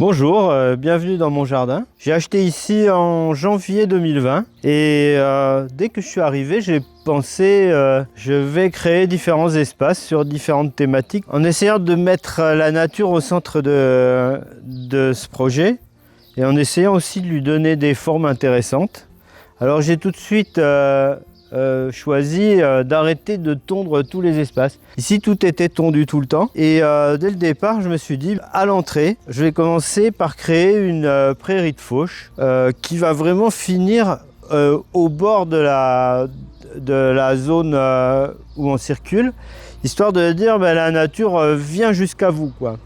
Bonjour, bienvenue dans mon jardin. J'ai acheté ici en janvier 2020 et dès que je suis arrivé, j'ai pensé je vais créer différents espaces sur différentes thématiques en essayant de mettre la nature au centre de ce projet et en essayant aussi de lui donner des formes intéressantes. Alors j'ai tout de suite choisi d'arrêter de tondre tous les espaces. Ici, tout était tondu tout le temps. Et dès le départ, je me suis dit, à l'entrée, je vais commencer par créer une prairie de fauche qui va vraiment finir au bord de la zone où on circule, histoire de dire, la nature vient jusqu'à vous, quoi.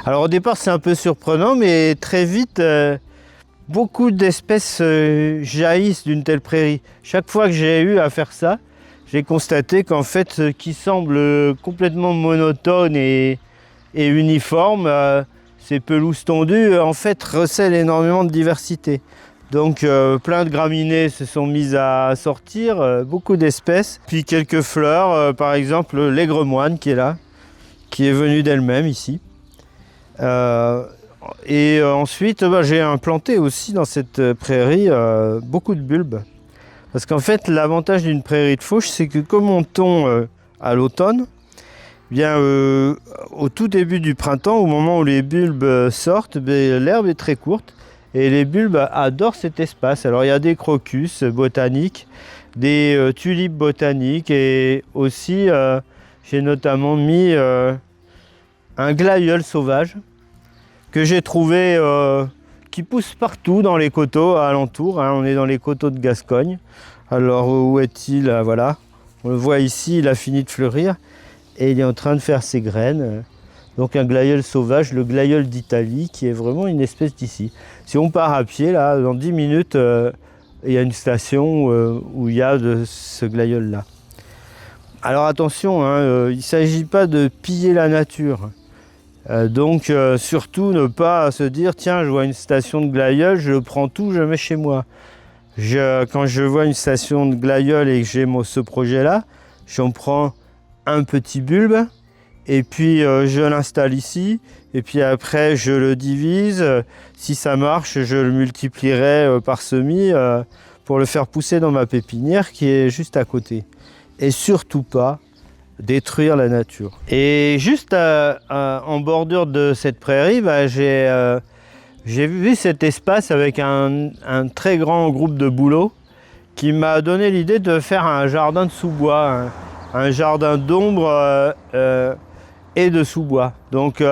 Alors au départ, c'est un peu surprenant, mais très vite, beaucoup d'espèces jaillissent d'une telle prairie. Chaque fois que j'ai eu à faire ça, j'ai constaté qu'en fait, ce qui semble complètement monotone et uniforme, ces pelouses tondues, en fait, recèlent énormément de diversité. Donc plein de graminées se sont mises à sortir, beaucoup d'espèces. Puis quelques fleurs, par exemple l'aigre-moine qui est là, qui est venue d'elle-même ici. Et ensuite, j'ai implanté aussi dans cette prairie beaucoup de bulbes. Parce qu'en fait, l'avantage d'une prairie de fauche, c'est que comme on tond à l'automne, au tout début du printemps, au moment où les bulbes sortent, l'herbe est très courte et les bulbes adorent cet espace. Alors il y a des crocus botaniques, des tulipes botaniques et aussi j'ai notamment mis un glaïeul sauvage que j'ai trouvé qui pousse partout dans les coteaux alentours. On est dans les coteaux de Gascogne. Alors où est-il? Voilà, on le voit ici, il a fini de fleurir et il est en train de faire ses graines. Donc un glaïeul sauvage, le glaïeul d'Italie, qui est vraiment une espèce d'ici. Si on part à pied, là, dans 10 minutes, il y a une station où il y a ce glaïeul-là. Alors attention, il ne s'agit pas de piller la nature. Donc surtout ne pas se dire tiens, je vois une station de glaïeul, je prends tout, je mets chez moi. Quand je vois une station de glaïeul et que j'ai ce projet là, j'en prends un petit bulbe et puis je l'installe ici et puis après je le divise. Si ça marche, je le multiplierai par semis pour le faire pousser dans ma pépinière qui est juste à côté. Et surtout pas détruire la nature. Et juste en bordure de cette prairie, j'ai vu cet espace avec un très grand groupe de bouleaux qui m'a donné l'idée de faire un jardin de sous-bois, un jardin d'ombre et de sous-bois. Donc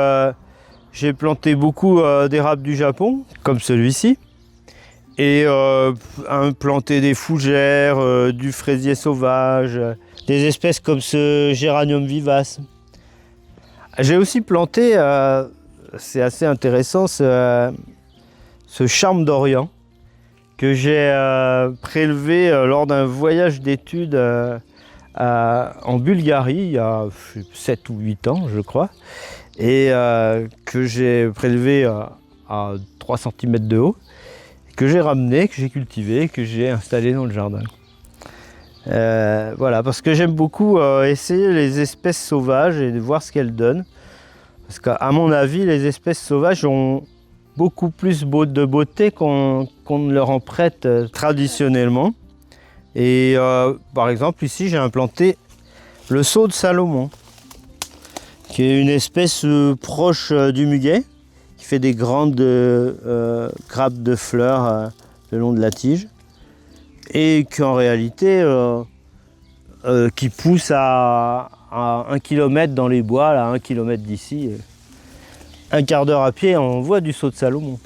j'ai planté beaucoup d'érables du Japon, comme celui-ci, et planté des fougères, du fraisier sauvage, des espèces comme ce géranium vivace. J'ai aussi planté, c'est assez intéressant, ce charme d'Orient que j'ai prélevé lors d'un voyage d'études en Bulgarie il y a 7 ou 8 ans, je crois, et que j'ai prélevé à 3 cm de haut, que j'ai ramené, que j'ai cultivé, que j'ai installé dans le jardin. Voilà, parce que j'aime beaucoup essayer les espèces sauvages et de voir ce qu'elles donnent. Parce qu'à mon avis, les espèces sauvages ont beaucoup plus de beauté qu'on ne leur en prête traditionnellement. Et par exemple, ici, j'ai implanté le saule de Salomon, qui est une espèce proche du muguet, qui fait des grandes grappes de fleurs le long de la tige. Et qu'en réalité, qui pousse à 1 km dans les bois, là, 1 km d'ici. Un quart d'heure à pied, on voit du saule de Salomon.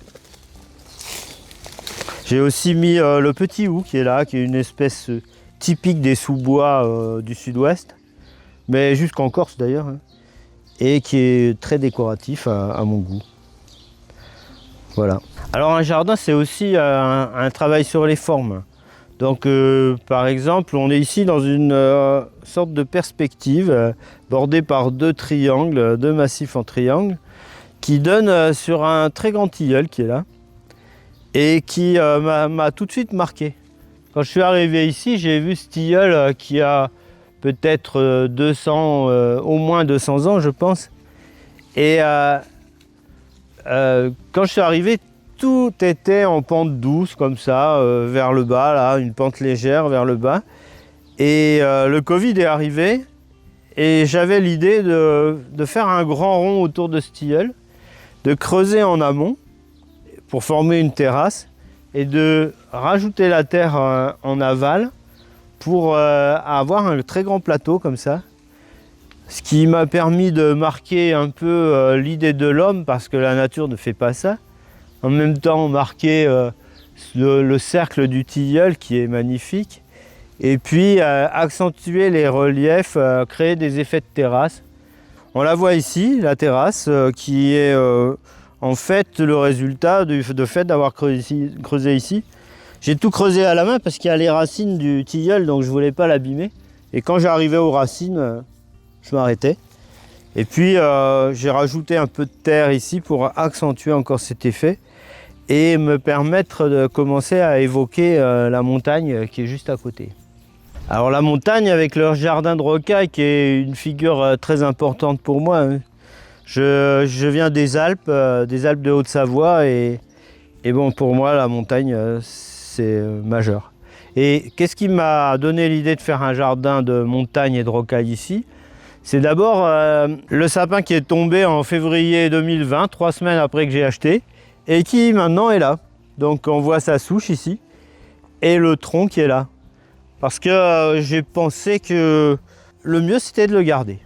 J'ai aussi mis le petit hou qui est là, qui est une espèce typique des sous-bois du sud-ouest, mais jusqu'en Corse d'ailleurs, et qui est très décoratif à mon goût. Voilà. Alors un jardin, c'est aussi un travail sur les formes. Donc par exemple, on est ici dans une sorte de perspective bordée par 2 triangles, 2 massifs en triangle, qui donnent sur un très grand tilleul qui est là et qui m'a tout de suite marqué. Quand je suis arrivé ici, j'ai vu ce tilleul qui a peut-être 200, au moins 200 ans, je pense. Et quand je suis arrivé, tout était en pente douce comme ça, vers le bas, là, une pente légère vers le bas. Et le Covid est arrivé et j'avais l'idée de faire un grand rond autour de ce tilleul, de creuser en amont pour former une terrasse et de rajouter la terre en aval pour avoir un très grand plateau comme ça. Ce qui m'a permis de marquer un peu l'idée de l'homme, parce que la nature ne fait pas ça. En même temps, marquer le cercle du tilleul qui est magnifique. Et puis accentuer les reliefs, créer des effets de terrasse. On la voit ici, la terrasse, qui est en fait le résultat du fait d'avoir creusé ici. J'ai tout creusé à la main parce qu'il y a les racines du tilleul, donc je ne voulais pas l'abîmer. Et quand j'arrivais aux racines, je m'arrêtais. Et puis j'ai rajouté un peu de terre ici pour accentuer encore cet effet et me permettre de commencer à évoquer la montagne qui est juste à côté. Alors la montagne avec leur jardin de rocaille qui est une figure très importante pour moi. Hein. Je viens des Alpes de Haute-Savoie et bon, pour moi la montagne c'est majeur. Et qu'est-ce qui m'a donné l'idée de faire un jardin de montagne et de rocaille ici? C'est d'abord le sapin qui est tombé en février 2020, 3 semaines après que j'ai acheté, et qui maintenant est là. Donc on voit sa souche ici, et le tronc qui est là. Parce que j'ai pensé que le mieux c'était de le garder.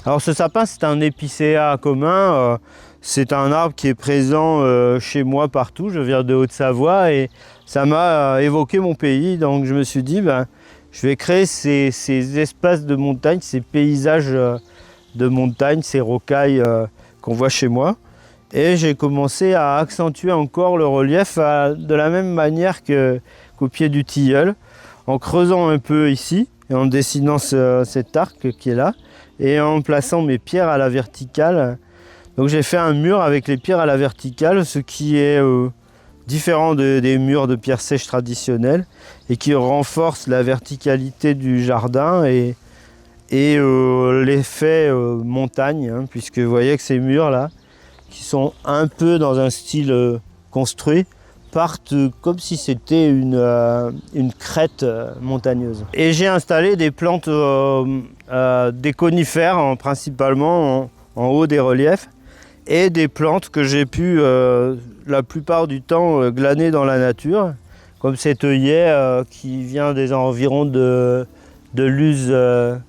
Alors ce sapin c'est un épicéa commun, c'est un arbre qui est présent chez moi partout, je viens de Haute-Savoie, et ça m'a évoqué mon pays, donc je me suis dit, je vais créer ces espaces de montagne, ces paysages de montagne, ces rocailles qu'on voit chez moi. Et j'ai commencé à accentuer encore le relief de la même manière qu'au pied du tilleul, en creusant un peu ici, et en dessinant cet arc qui est là, et en plaçant mes pierres à la verticale. Donc j'ai fait un mur avec les pierres à la verticale, ce qui est différent des murs de pierre sèche traditionnels et qui renforce la verticalité du jardin et l'effet montagne, hein, puisque vous voyez que ces murs là, qui sont un peu dans un style construit, partent comme si c'était une crête montagneuse. Et j'ai installé des plantes, des conifères principalement en haut des reliefs, et des plantes que j'ai pu la plupart du temps glaner dans la nature, comme cet œillet qui vient des environs de Luz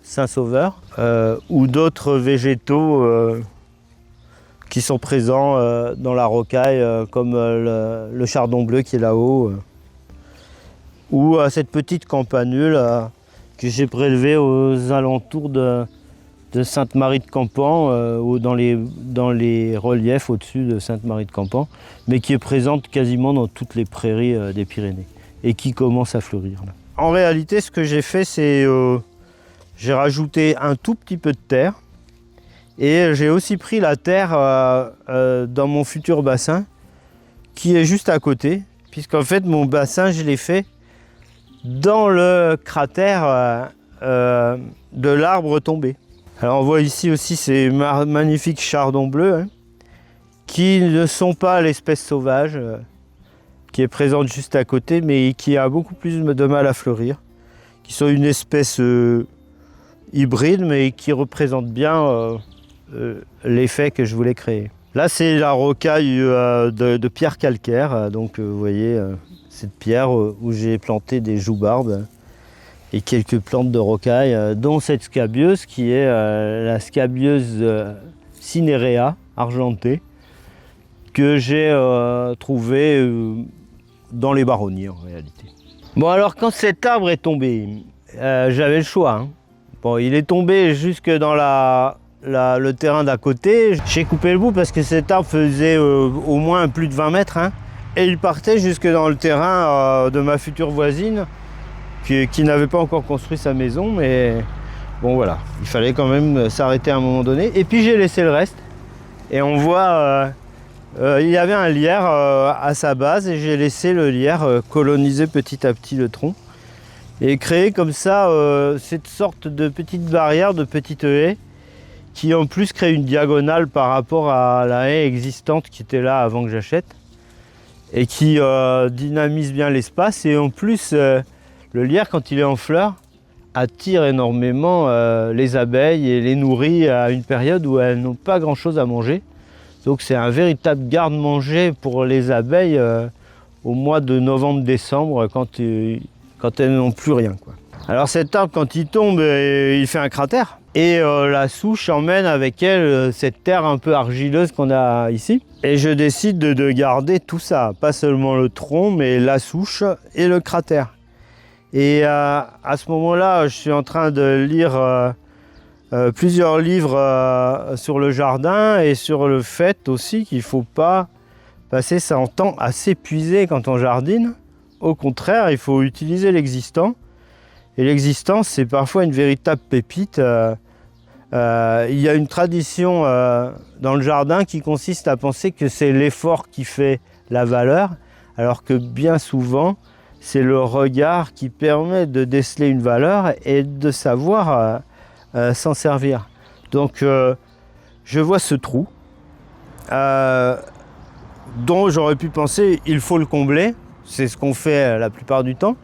Saint-Sauveur, ou d'autres végétaux qui sont présents dans la rocaille, comme le chardon bleu qui est là-haut, ou cette petite campanule que j'ai prélevée aux alentours de Sainte-Marie de Campan, ou dans les reliefs au-dessus de Sainte-Marie de Campan, mais qui est présente quasiment dans toutes les prairies des Pyrénées et qui commence à fleurir. Là. En réalité, ce que j'ai fait, c'est j'ai rajouté un tout petit peu de terre et j'ai aussi pris la terre dans mon futur bassin qui est juste à côté, puisqu'en fait mon bassin, je l'ai fait dans le cratère de l'arbre tombé. Alors on voit ici aussi ces magnifiques chardons bleus, hein, qui ne sont pas l'espèce sauvage qui est présente juste à côté, mais qui a beaucoup plus de mal à fleurir, qui sont une espèce hybride, mais qui représente bien l'effet que je voulais créer. Là c'est la rocaille de pierre calcaire, donc vous voyez cette pierre où j'ai planté des joubarbes et quelques plantes de rocaille, dont cette scabieuse qui est la scabieuse cinerea argentée que j'ai trouvée dans les baronniers en réalité. Bon alors quand cet arbre est tombé, j'avais le choix. Hein. Bon, il est tombé jusque dans le terrain d'à côté. J'ai coupé le bout parce que cet arbre faisait au moins plus de 20 mètres. Hein, et il partait jusque dans le terrain de ma future voisine, qui n'avait pas encore construit sa maison, mais bon voilà, il fallait quand même s'arrêter à un moment donné. Et puis j'ai laissé le reste, et on voit, il y avait un lierre à sa base, et j'ai laissé le lierre coloniser petit à petit le tronc, et créer comme ça cette sorte de petite barrière, de petite haie, qui en plus crée une diagonale par rapport à la haie existante qui était là avant que j'achète et qui dynamise bien l'espace. Et en plus, le lierre, quand il est en fleurs, attire énormément les abeilles et les nourrit à une période où elles n'ont pas grand-chose à manger. Donc c'est un véritable garde-manger pour les abeilles au mois de novembre-décembre quand elles n'ont plus rien, quoi. Alors cet arbre, quand il tombe, il fait un cratère. Et la souche emmène avec elle cette terre un peu argileuse qu'on a ici. Et je décide de garder tout ça, pas seulement le tronc, mais la souche et le cratère. Et à ce moment-là, je suis en train de lire plusieurs livres sur le jardin et sur le fait aussi qu'il ne faut pas passer son temps à s'épuiser quand on jardine. Au contraire, il faut utiliser l'existant. Et l'existant, c'est parfois une véritable pépite. Il y a une tradition dans le jardin qui consiste à penser que c'est l'effort qui fait la valeur, alors que bien souvent, c'est le regard qui permet de déceler une valeur et de savoir s'en servir. Donc, je vois ce trou dont j'aurais pu penser il faut le combler. C'est ce qu'on fait la plupart du temps.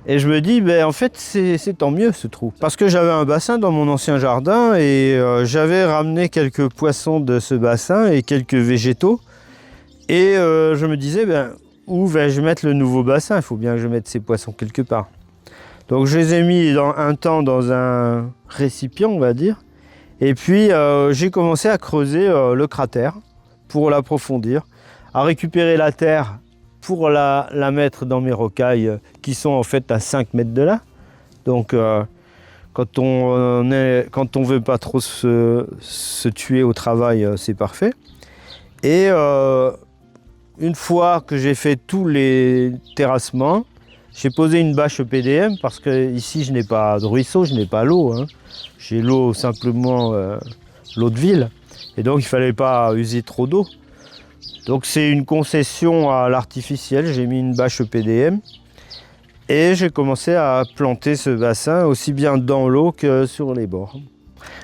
Et je me dis, en fait, c'est tant mieux ce trou. Parce que j'avais un bassin dans mon ancien jardin et j'avais ramené quelques poissons de ce bassin et quelques végétaux. Et je me disais, où vais-je mettre le nouveau bassin? Il faut bien que je mette ces poissons quelque part. Donc je les ai mis un temps dans un récipient, on va dire. Et puis j'ai commencé à creuser le cratère pour l'approfondir, à récupérer la terre pour la mettre dans mes rocailles qui sont en fait à 5 mètres de là. Donc quand on veut pas trop se tuer au travail, c'est parfait. Et une fois que j'ai fait tous les terrassements, j'ai posé une bâche PDM parce que ici je n'ai pas de ruisseau, je n'ai pas l'eau, hein. J'ai l'eau simplement l'eau de ville. Et donc il ne fallait pas user trop d'eau. Donc c'est une concession à l'artificiel, j'ai mis une bâche PDM et j'ai commencé à planter ce bassin aussi bien dans l'eau que sur les bords.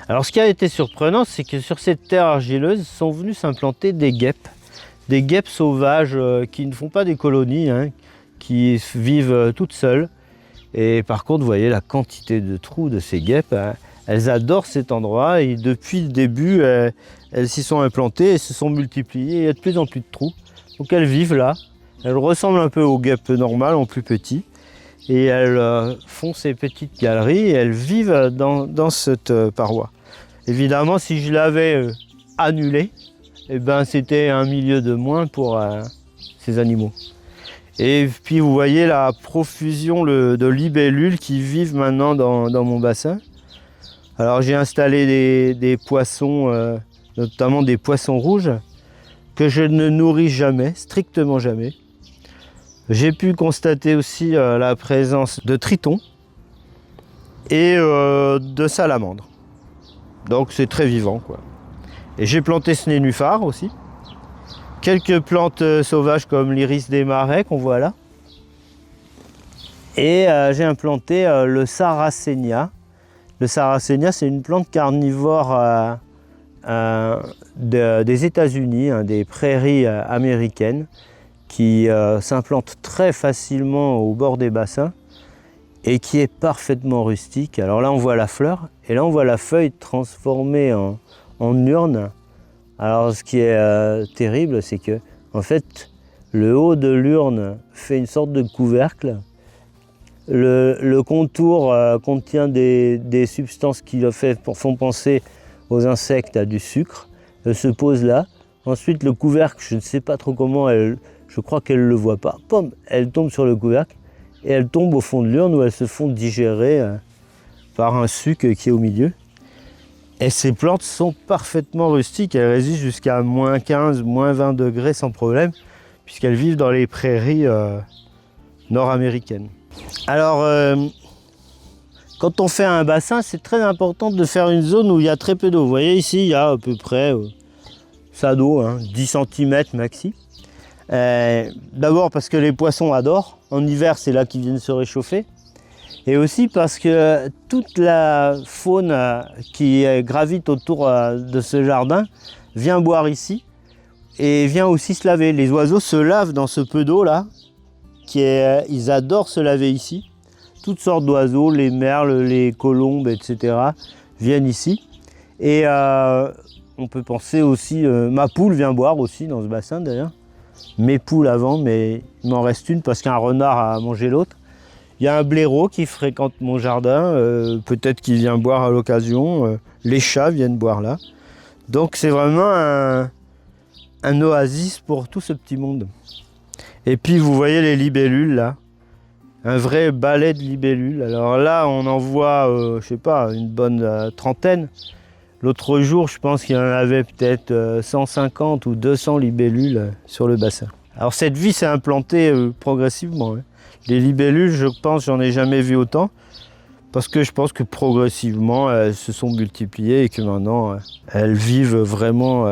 Alors ce qui a été surprenant, c'est que sur cette terre argileuse sont venus s'implanter des guêpes sauvages qui ne font pas des colonies, hein, qui vivent toutes seules. Et par contre, vous voyez la quantité de trous de ces guêpes, hein. Elles adorent cet endroit et depuis le début, elles s'y sont implantées et se sont multipliées. Il y a de plus en plus de trous. Donc elles vivent là. Elles ressemblent un peu aux guêpes normales, en plus petits. Et elles font ces petites galeries et elles vivent dans cette paroi. Évidemment, si je l'avais annulé, c'était un milieu de moins pour ces animaux. Et puis vous voyez la profusion de libellules qui vivent maintenant dans mon bassin. Alors j'ai installé des poissons, notamment des poissons rouges, que je ne nourris jamais, strictement jamais. J'ai pu constater aussi la présence de tritons et de salamandres. Donc c'est très vivant, quoi. Et j'ai planté ce nénuphar aussi. Quelques plantes sauvages comme l'iris des marais qu'on voit là. Et j'ai implanté le sarracenia. Le sarracenia, c'est une plante carnivore des États-Unis, hein, des prairies américaines, qui s'implante très facilement au bord des bassins et qui est parfaitement rustique. Alors là, on voit la fleur et là, on voit la feuille transformée en urne. Alors, ce qui est terrible, c'est que, en fait, le haut de l'urne fait une sorte de couvercle. Le contour contient des substances qui font penser aux insectes à du sucre. Elle se pose là. Ensuite, le couvercle, je ne sais pas trop comment, je crois qu'elle ne le voit pas. Pom, elle tombe sur le couvercle et elle tombe au fond de l'urne où elles se font digérer par un suc qui est au milieu. Et ces plantes sont parfaitement rustiques. Elles résistent jusqu'à moins 15, moins 20 degrés sans problème, puisqu'elles vivent dans les prairies nord-américaines. Alors, quand on fait un bassin, c'est très important de faire une zone où il y a très peu d'eau. Vous voyez ici, il y a à peu près ça d'eau, 10 cm maxi. D'abord parce que les poissons adorent. En hiver, c'est là qu'ils viennent se réchauffer. Et aussi parce que toute la faune qui gravite autour de ce jardin vient boire ici et vient aussi se laver. Les oiseaux se lavent dans ce peu d'eau là, ils adorent se laver ici. Toutes sortes d'oiseaux, les merles, les colombes, etc. viennent ici. Et on peut penser aussi, ma poule vient boire aussi dans ce bassin d'ailleurs. Mes poules avant, mais il m'en reste une parce qu'un renard a mangé l'autre. Il y a un blaireau qui fréquente mon jardin, peut-être qu'il vient boire à l'occasion. Les chats viennent boire là. Donc c'est vraiment un oasis pour tout ce petit monde. Et puis vous voyez les libellules là, un vrai balai de libellules. Alors là on en voit, je sais pas, une bonne trentaine. L'autre jour je pense qu'il y en avait peut-être 150 ou 200 libellules sur le bassin. Alors cette vie s'est implantée progressivement. Hein. Les libellules, je pense, j'en ai jamais vu autant, parce que je pense que progressivement elles se sont multipliées et que maintenant elles vivent vraiment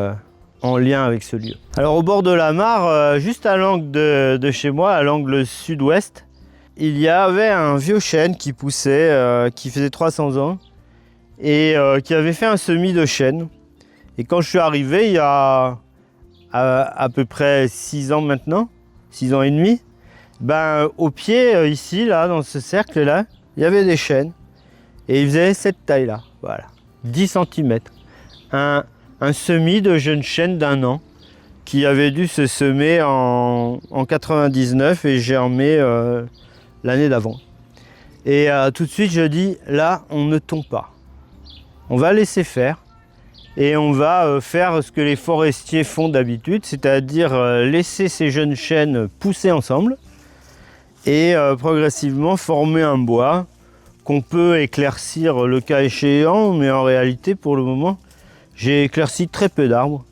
en lien avec ce lieu. Alors au bord de la mare, juste à l'angle de chez moi, à l'angle sud-ouest, il y avait un vieux chêne qui poussait, qui faisait 300 ans et qui avait fait un semis de chêne. Et quand je suis arrivé, il y a à peu près 6 ans maintenant, 6 ans et demi, ben, au pied, ici, là, dans ce cercle-là, il y avait des chênes. Et ils faisaient cette taille-là, voilà, 10 cm. Un semis de jeunes chênes d'1 an qui avait dû se semer en 99 et germer l'année d'avant. Et tout de suite, je dis, là, on ne tombe pas. On va laisser faire et on va faire ce que les forestiers font d'habitude, c'est-à-dire laisser ces jeunes chênes pousser ensemble et progressivement former un bois qu'on peut éclaircir le cas échéant, mais en réalité, pour le moment, j'ai éclairci très peu d'arbres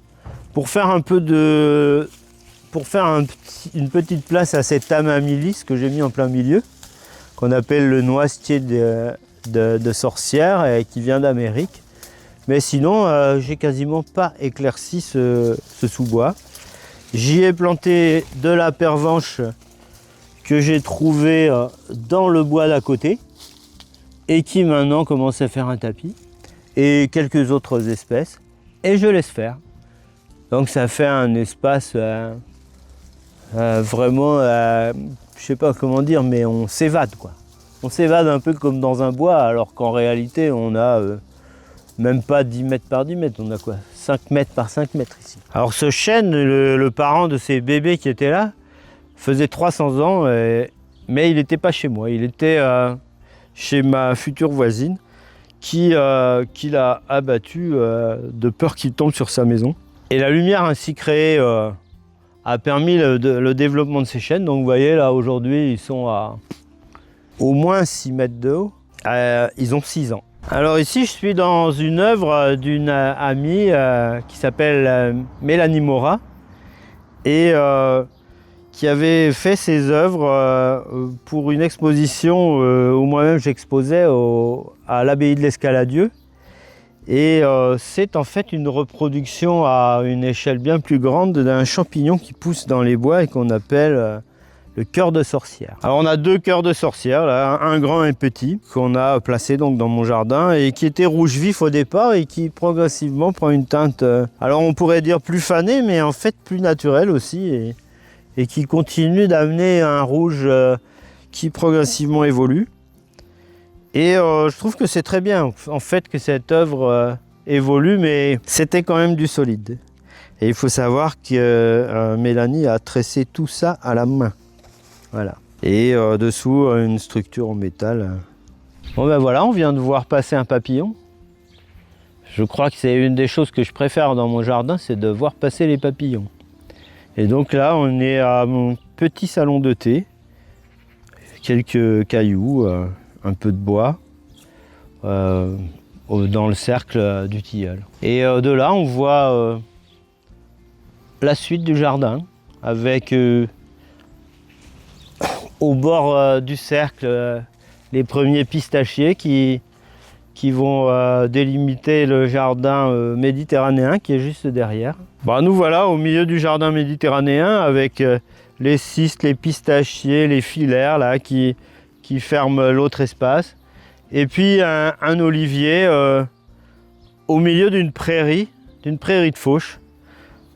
pour faire un peu de... pour faire une petite place à cet amaryllis que j'ai mis en plein milieu, qu'on appelle le noisetier de sorcière et qui vient d'Amérique. Mais sinon, j'ai quasiment pas éclairci ce sous-bois. J'y ai planté de la pervenche que j'ai trouvé dans le bois d'à côté et qui maintenant commence à faire un tapis et quelques autres espèces et je laisse faire. Donc ça fait un espace vraiment, je sais pas comment dire, mais on s'évade quoi. On s'évade un peu comme dans un bois alors qu'en réalité on a même pas 10 mètres par 10 mètres, on a quoi, 5 mètres par 5 mètres ici. Alors ce chêne, le parent de ces bébés qui étaient là, faisait 300 ans, mais il n'était pas chez moi, il était chez ma future voisine qui l'a abattu de peur qu'il tombe sur sa maison. Et la lumière ainsi créée a permis le développement de ces chênes. Donc vous voyez là aujourd'hui ils sont à au moins 6 mètres de haut, ils ont 6 ans. Alors ici je suis dans une œuvre d'une amie qui s'appelle Mélanie Mora et qui avait fait ses œuvres pour une exposition où moi-même j'exposais à l'abbaye de l'Escaladieu. Et c'est en fait une reproduction à une échelle bien plus grande d'un champignon qui pousse dans les bois et qu'on appelle le cœur de sorcière. Alors on a 2 cœurs de sorcière, là, un grand et un petit, qu'on a placé donc dans mon jardin et qui était rouge vif au départ et qui progressivement prend une teinte, alors on pourrait dire plus fanée, mais en fait plus naturelle aussi et qui continue d'amener un rouge qui progressivement évolue. Et je trouve que c'est très bien en fait que cette œuvre évolue, mais c'était quand même du solide. Et il faut savoir que Mélanie a tressé tout ça à la main. Voilà. Et dessous, une structure en métal. Bon ben voilà, on vient de voir passer un papillon. Je crois que c'est une des choses que je préfère dans mon jardin, c'est de voir passer les papillons. Et donc là, on est à mon petit salon de thé. Quelques cailloux, un peu de bois, dans le cercle du tilleul. Et de là, on voit la suite du jardin, avec au bord du cercle les premiers pistachiers qui vont délimiter le jardin méditerranéen qui est juste derrière. Bah, nous voilà au milieu du jardin méditerranéen avec les cistes, les pistachiers, les filaires là, qui qui ferme l'autre espace. Et puis un olivier au milieu d'une prairie de fauche.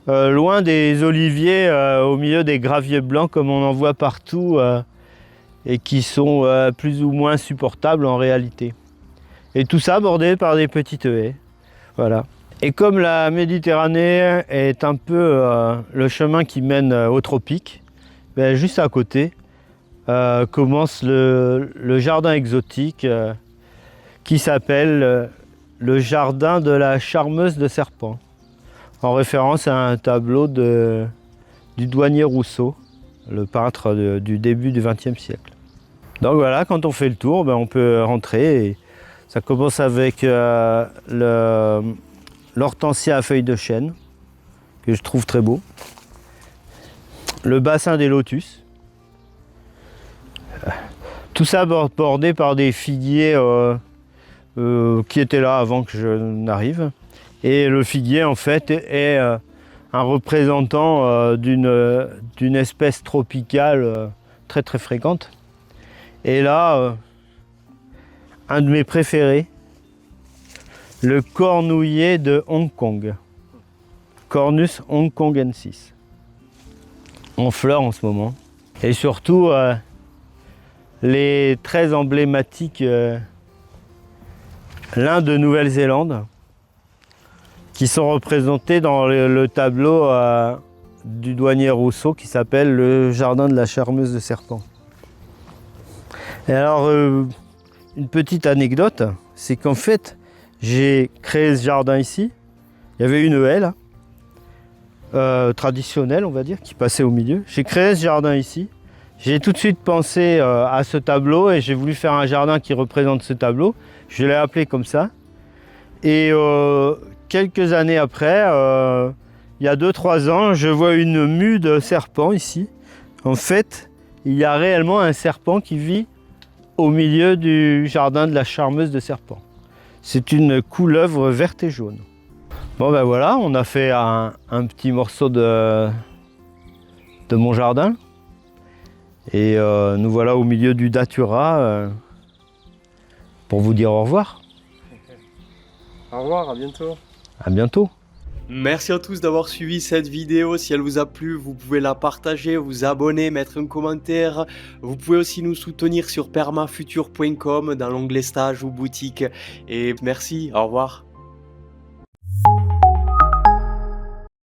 Loin des oliviers, au milieu des graviers blancs comme on en voit partout et qui sont plus ou moins supportables en réalité. Et tout ça bordé par des petites haies. Voilà. Et comme la Méditerranée est un peu le chemin qui mène aux tropiques, ben, juste à côté commence le jardin exotique qui s'appelle le jardin de la charmeuse de Serpent, en référence à un tableau du douanier Rousseau, le peintre du début du XXe siècle. Donc voilà, quand on fait le tour, ben, on peut rentrer. Et ça commence avec l'hortensia à feuilles de chêne, que je trouve très beau. Le bassin des lotus. Tout ça bordé par des figuiers qui étaient là avant que je n'arrive. Et le figuier, en fait, est un représentant d'une espèce tropicale très très fréquente. Et là, un de mes préférés, le cornouiller de Hong Kong, Cornus hongkongensis, en fleurs en ce moment. Et surtout, les très emblématiques lin de Nouvelle-Zélande, qui sont représentés dans le tableau du douanier Rousseau qui s'appelle le jardin de la charmeuse de Serpent. Et alors, une petite anecdote, c'est qu'en fait, j'ai créé ce jardin ici. Il y avait une haie là, traditionnelle on va dire, qui passait au milieu. J'ai créé ce jardin ici. J'ai tout de suite pensé à ce tableau et j'ai voulu faire un jardin qui représente ce tableau. Je l'ai appelé comme ça. Et quelques années après, il y a 2-3 ans, je vois une mue de serpent ici. En fait, il y a réellement un serpent qui vit au milieu du jardin de la charmeuse de Serpent. C'est une couleuvre verte et jaune. Bon ben voilà, on a fait un petit morceau de mon jardin. Et nous voilà au milieu du datura pour vous dire au revoir. Au revoir, à bientôt. À bientôt. Merci à tous d'avoir suivi cette vidéo. Si elle vous a plu, vous pouvez la partager, vous abonner, mettre un commentaire. Vous pouvez aussi nous soutenir sur permafutur.com dans l'onglet stage ou boutique. Et merci, au revoir.